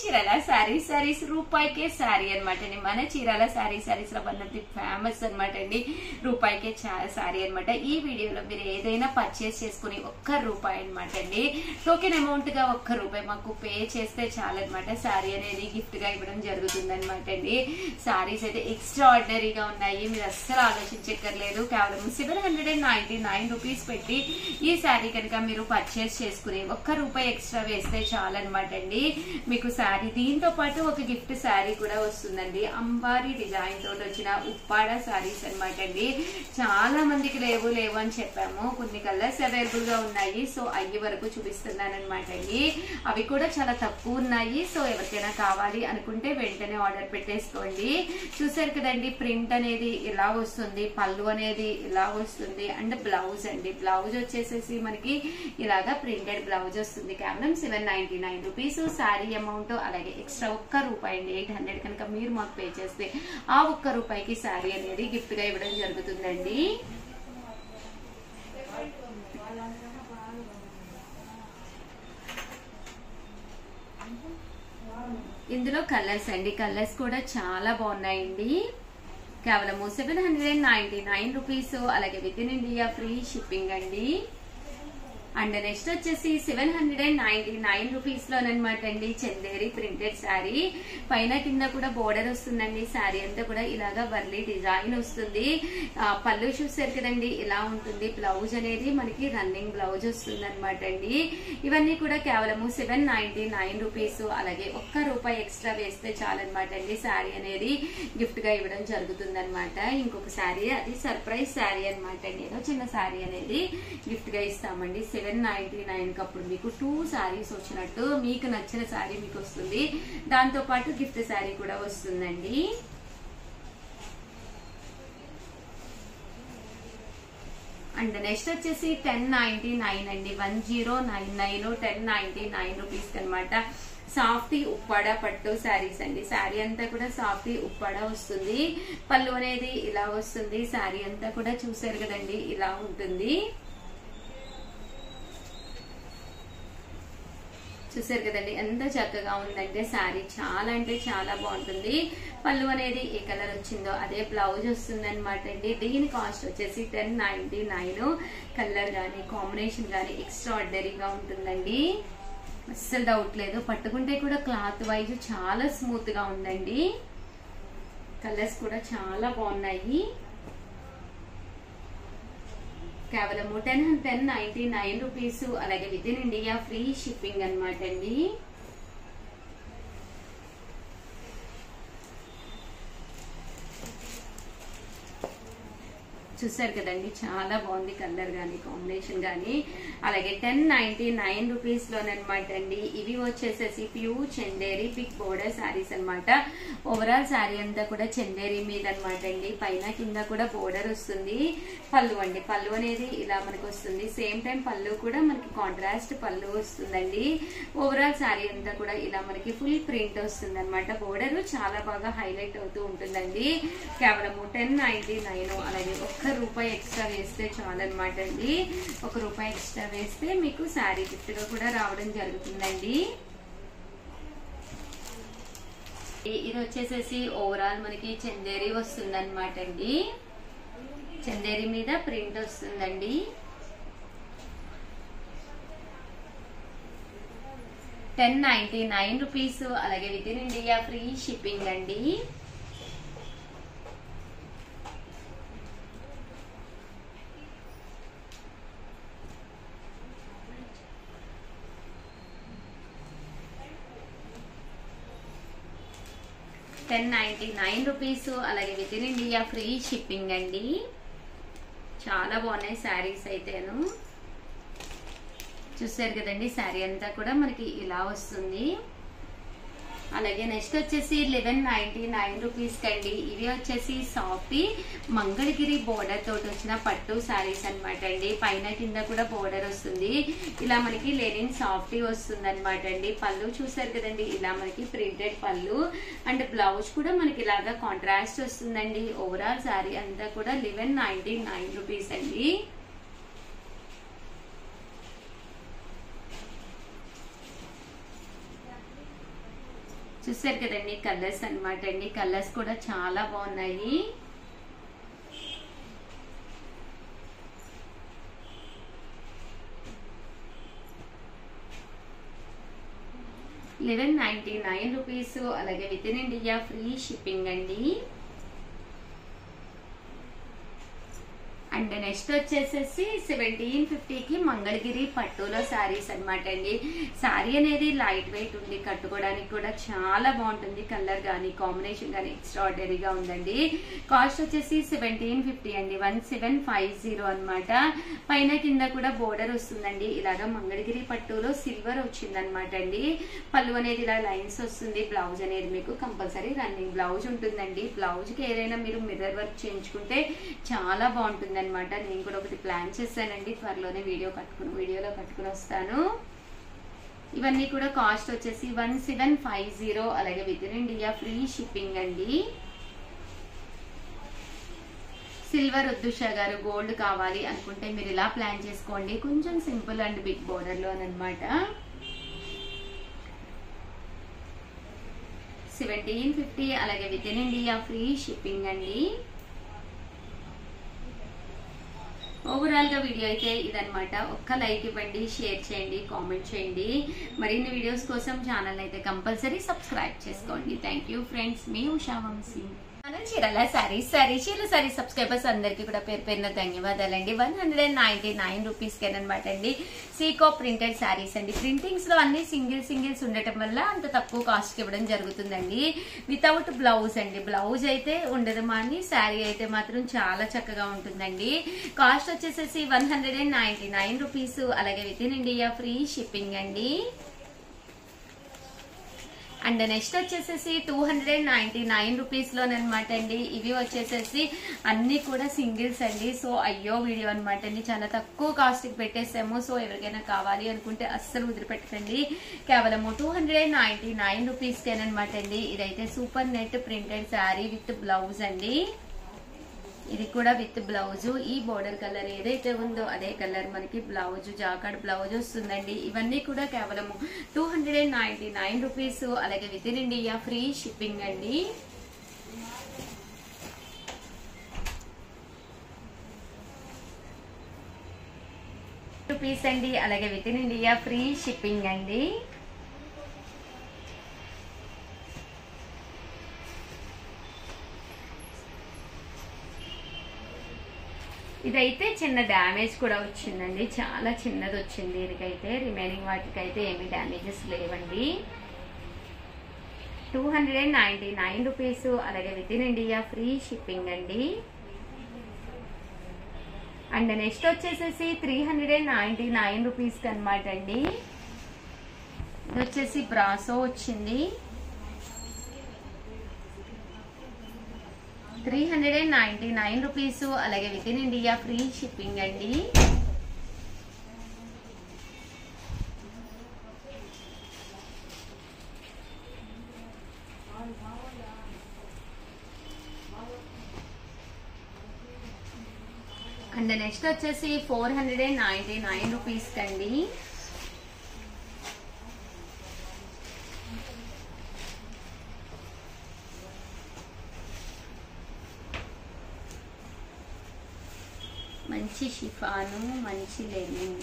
Chirala saris రూపాయికే sorry అనమాట అండి. మన చీరాల సారీస్ లో వన్ ఆఫ్ ది ఫేమస్ అనమాట అండి. రూపాయికే సారీ అనమాట. ఈ వీడియోలో మీరు ఏదైనా పర్చేస్ చేసుకుని ₹1 అనమాట అండి. టోకెన్ అమౌంట్ గా ₹1 మాకు పే చేస్తే చాలన్నమాట. సారీ అనేది గిఫ్ట్ గా ఇవ్వడం జరుగుతుంది అనమాట అండి. సారీస్ అయితే ఎక్స్ట్రా ఆర్డినరీగా ఉన్నాయి, మీరు అస్సలు ఆలోచించక్కర్లేదు. కేవలం ₹799 పెట్టి ఈ సారీ కనుక మీరు పర్చేస్ చేసుకుని ₹1 ఎక్స్ట్రా వేస్తే చాలన్నమాట అండి. మీకు శారీ దీంతో పాటు ఒక గిఫ్ట్ శారీ కూడా వస్తుందండి. అంబారీ డిజైన్ తోటి వచ్చిన ఉప్పాడ శారీస్ అనమాట అండి. చాలా మందికి లేవు అని చెప్పాము, కొన్ని కలర్స్ అవైలబుల్ గా ఉన్నాయి. సో అయ్యి వరకు చూపిస్తున్నాను అనమాట అండి. అవి కూడా చాలా తక్కువ ఉన్నాయి. సో ఎవరికైనా కావాలి అనుకుంటే వెంటనే ఆర్డర్ పెట్టేసుకోండి. చూసారు కదండి, ప్రింట్ అనేది ఇలా వస్తుంది, పళ్ళు అనేది ఇలా వస్తుంది, అండ్ బ్లౌజ్ అండి. బ్లౌజ్ వచ్చేసేసి మనకి ఇలాగా ప్రింటెడ్ బ్లౌజ్ వస్తుంది. కేవలం ₹799 శారీ అమౌంట్. అలాగే ఎక్స్ట్రా ₹1 అండి, 800 కనుక మీరు మాకు పే చేస్తే ఆ ₹1కి శారీ అనేది గిఫ్ట్ గా ఇవ్వడం జరుగుతుందండి. ఇందులో కలర్స్ అండి, కలర్స్ కూడా చాలా బాగున్నాయండి. కేవలం ₹799. అలాగే with in India free shipping అండి. అండ్ నెక్స్ట్ వచ్చేసి ₹799 లోనమాట అండి. చందేరి ప్రింటెడ్ శారీ, పైన కింద కూడా బోర్డర్ వస్తుందండి. శారీ అంతా కూడా ఇలాగా వర్లీ డిజైన్ వస్తుంది. పళ్ళు చూసారు కదండి, ఇలా ఉంటుంది. బ్లౌజ్ అనేది మనకి రన్నింగ్ బ్లౌజ్ వస్తుంది అనమాట అండి. ఇవన్నీ కూడా కేవలం ₹799. అలాగే ₹1 ఎక్స్ట్రా వేస్తే చాలన్నమాట అండి. శారీ అనేది గిఫ్ట్ గా ఇవ్వడం జరుగుతుంది అనమాట. ఇంకొక శారీ, అది సర్ప్రైజ్ శారీ అనమాట అండి. ఏదో చిన్న శారీ అనేది గిఫ్ట్ గా ఇస్తామండి. $799 అప్పుడు మీకు 2 శారీస్ వచ్చినట్టు, మీకు నచ్చిన శారీ మీకు వస్తుంది. దాంతో పాటు గిఫ్ట్ శారీ కూడా వస్తుందండి. అండ్ నెక్స్ట్ వచ్చేసి $1099 అండి. 1099 $1099 అనమాట. సాఫ్టీ ఉప్పాడ పట్టు శారీస్ అండి. శారీ అంతా కూడా సాఫ్టీ ఉప్పాడ వస్తుంది. పళ్ళు అనేది ఇలా వస్తుంది. శారీ అంతా కూడా చూసారు కదండి, ఇలా ఉంటుంది. చూసారు కదండి, ఎంత చక్కగా ఉందంటే శారీ చాలా అంటే చాలా బాగుంటుంది. పళ్ళు అనేది ఏ కలర్ వచ్చిందో అదే బ్లౌజ్ వస్తుంది అనమాట అండి. దీని కాస్ట్ వచ్చేసి $1099. కలర్ గానీ కాంబినేషన్ గానీ ఎక్స్ట్రా ఆర్డినరీగా ఉంటుందండి, అస్సలు డౌట్ లేదు. పట్టుకుంటే కూడా క్లాత్ వైజ్ చాలా స్మూత్ గా ఉందండి. కలర్స్ కూడా చాలా బాగున్నాయి. కేవలం $1099. అలాగే with in India free shipping అనమాట అండి. చూసారు కదండి, చాలా బాగుంది కలర్ గానీ కాంబినేషన్ గానీ. అలాగే $1099 లోనమాట అండి. ఇవి వచ్చేసేసి pure Chanderi pick border saris అనమాట. ఓవరాల్ శారీ అంతా కూడా చందేరి మీద అనమాట అండి. పైన కింద కూడా బోర్డర్ వస్తుంది. పళ్ళు అండి, పళ్ళు అనేది ఇలా మనకు వస్తుంది. సేమ్ టైం పళ్ళు కూడా మనకి కాంట్రాస్ట్ పళ్ళు వస్తుందండి. ఓవరాల్ శారీ అంతా కూడా ఇలా మనకి ఫుల్ ప్రింట్ వస్తుంది అనమాట. బోర్డర్ చాలా బాగా హైలైట్ అవుతూ ఉంటుందండి. కేవలం $1099. అలాగే ₹1 ఎక్స్ట్రా వేస్తే చాలన్నమాట అండి. ₹1 ఎక్స్ట్రా వేస్తే మీకు శారీ గిఫ్ట్ గా కూడా రావడం జరుగుతుందండి. ఇది వచ్చేసేసి ఓవరాల్ మనకి చందేరి వస్తుంది అనమాట అండి. చందేరి మీద ప్రింట్ వస్తుందండి. $1099. అలాగే with in India free shipping అండి. $1099. అలాగే with in India free shipping అండి. చాలా బాగున్నాయి శారీస్ అయితేను. చూసారు కదండి, శారీ అంతా కూడా మనకి ఇలా వస్తుంది. అలాగే నెక్స్ట్ వచ్చేసి $1199 కండి. ఇవి వచ్చేసి సాఫ్టీ మంగళగిరి బోర్డర్ తోటి వచ్చిన పట్టు శారీస్ అనమాట అండి. పైన కింద కూడా బోర్డర్ వస్తుంది. ఇలా మనకి లెనిన్ సాఫ్టీ వస్తుంది అనమాట అండి. పళ్ళు చూసారు కదండి, ఇలా మనకి ప్రింటెడ్ పళ్ళు, అండ్ బ్లౌజ్ కూడా మనకి ఇలాగా కాంట్రాస్ట్ వస్తుందండి. ఓవరాల్ శారీ అంతా కూడా $1199 అండి. చూసారు కదండి కలర్స్ అన్నమాట అండి. కలర్స్ కూడా చాలా బాగున్నాయి. ₹1199 అలాగే with in India free shipping అండి. అండ్ నెక్స్ట్ వచ్చేసేసి 1750కి మంగళగిరి పట్టులో శారీస్ అనమాట అండి. శారీ అనేది లైట్ వెయిట్ ఉంది, కట్టుకోవడానికి కూడా చాలా బాగుంటుంది. కలర్ కానీ కాంబినేషన్ కానీ ఎక్స్ట్రాడినరీగా ఉందండి. కాస్ట్ వచ్చేసి 1750 అండి, 1750 అనమాట. పైన కింద కూడా బోర్డర్ వస్తుందండి. ఇలాగా మంగళగిరి పట్టులో సిల్వర్ వచ్చింది అనమాట అండి. పళ్ళు అనేది ఇలా లైన్స్ వస్తుంది. బ్లౌజ్ అనేది మీకు కంపల్సరీ రన్నింగ్ బ్లౌజ్ ఉంటుందండి. బ్లౌజ్ కి ఏదైనా మీరు మిర్రర్ వర్క్ చేయించుకుంటే చాలా బాగుంటుంది అనమాట. నేను కూడా ఒకటి ప్లాన్ చేశానండి, త్వరలోనే వీడియోలో కట్టుకుని వస్తాను. ఇవన్నీ కూడా కాస్ట్ వచ్చేసి 1750 అలాగే with in India free shipping అండి. సిల్వర్ వద్దు ఉషా గారు, గోల్డ్ కావాలి అనుకుంటే మీరు ఇలా ప్లాన్ చేసుకోండి. కొంచెం సింపుల్ అండ్ బిగ్ బోర్డర్ లో అనమాట. 1750 అలాగే with in India free shipping అండి. ఓవరాల్ గా వీడియో అయితే ఇదనమాట. ఒక్క లైక్ ఇవ్వండి, షేర్ చేయండి, కామెంట్ చేయండి. మరిన్ని వీడియోస్ కోసం ఛానల్ అయితే కంపల్సరీ సబ్స్క్రైబ్ చేసుకోండి. థ్యాంక్ యూ ఫ్రెండ్స్, మీ ఉషా వంశీ. చీరల శారీస్ సబ్స్క్రైబర్స్ అందరికి కూడా పేరు పేరున ధన్యవాదాలండి. 199 రూపీస్ అనమాట అండి. సీకో ప్రింటెడ్ శారీస్ అండి. ప్రింటింగ్స్ లో అన్ని సింగిల్స్ ఉండటం వల్ల అంత తక్కువ కాస్ట్ కి ఇవ్వడం జరుగుతుందండి. వితౌట్ బ్లౌజ్ అండి. బ్లౌజ్ అయితే ఉండదు, కానీ శారీ అయితే మాత్రం చాలా చక్కగా ఉంటుందండి. కాస్ట్ వచ్చేసేసి 199 రూపీస్ అలాగే with in India free shipping అండి. అండ్ నెక్స్ట్ వచ్చేసేసి 299 రూపీస్ లోనమాట అండి. ఇవి వచ్చేసేసి అన్ని కూడా సింగిల్స్ అండి. సో అయ్యో వీడియో అనమాట అండి, చాలా తక్కువ కాస్ట్ కి పెట్టేసాము. సో ఎవరికైనా కావాలి అనుకుంటే అస్సలు వదిలిపెట్టకండి. కేవలము 299 రూపీస్ కేనమాట అండి. ఇదైతే super net printed sari with blouse అండి. ఇది కూడా విత్ బ్లౌజ్. ఈ బోర్డర్ కలర్ ఏదైతే ఉందో అదే కలర్ మనకి బ్లౌజ్, జాకార్డ్ బ్లౌజ్ వస్తుందండి. ఇవన్నీ కూడా కేవలం 299 రూపీస్ అలాగే with in India free shipping అండి. రూపీస్ అండి అలాగే with in India free shipping అండి. ఇదైతే చిన్న డ్యామేజ్ కూడా వచ్చిందండి, చాలా చిన్నది వచ్చింది దీనికైతే. రిమైనింగ్ వాటికైతే ఏమి డ్యామేజెస్ లేవండి. 299 రూపీస్ అలాగే with in India free shipping అండి. అండ్ నెక్స్ట్ వచ్చేసేసి 399 రూపీస్ అనమాట అండి. ఇది వచ్చేసి బ్రాసో వచ్చింది. 399 రూపీస్ అలాగే with in India free shipping అండి. అండ్ నెక్స్ట్ వచ్చేసి 499 రూపీస్ కండి. మంచి షిఫాను, మంచి లెనిన్.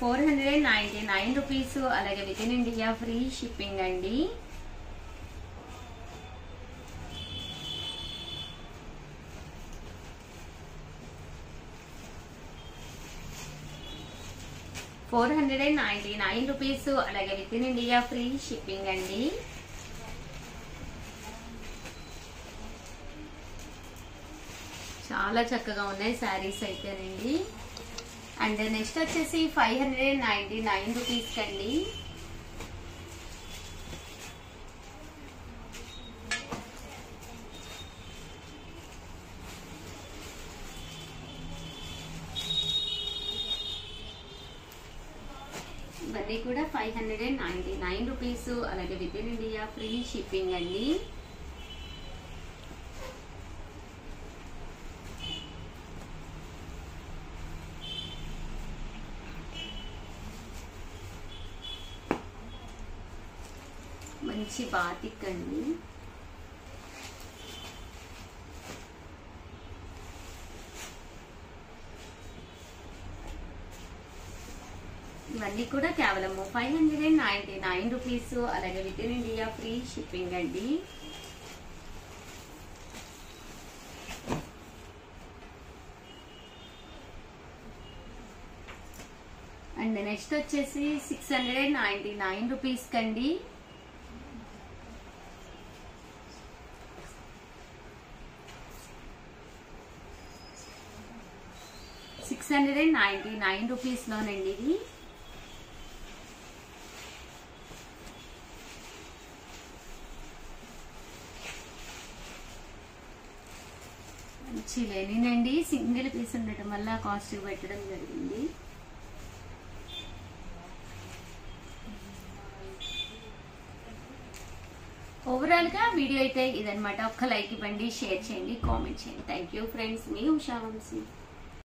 499 రూపీస్ అలాగే with in India free shipping అండి. రూపీస్ అలాగే with in India free shipping అండి. చాలా చక్కగా ఉన్నాయి శారీస్ అయితేనండి. అండ్ నెక్స్ట్ వచ్చేసి 599 రూపీస్ కండి. ఇవన్నీ కూడా 599 రూపీస్ అలాగే with in India free shipping అండి. మంచి బాతిక్ అండి. ఇవన్నీ కూడా కేవలం 599 రూపీస్. అలాగే with in India free shipping అండి. అండ్ నెక్స్ట్ వచ్చేసి 699 రూపీస్ కండి. రూపీస్ లోనండి ఇది. మంచి లెనినండి, సింగిల్ పీస్ ఉండటం వల్ల కాస్ట్ పెట్టడం జరిగింది. ఓవరాల్ గా వీడియో అయితే ఇదనమాట. ఒక్క లైక్ ఇవ్వండి, షేర్ చేయండి, కామెంట్ చేయండి. థ్యాంక్ యూ ఫ్రెండ్స్, మీ ఉషా వంశీ.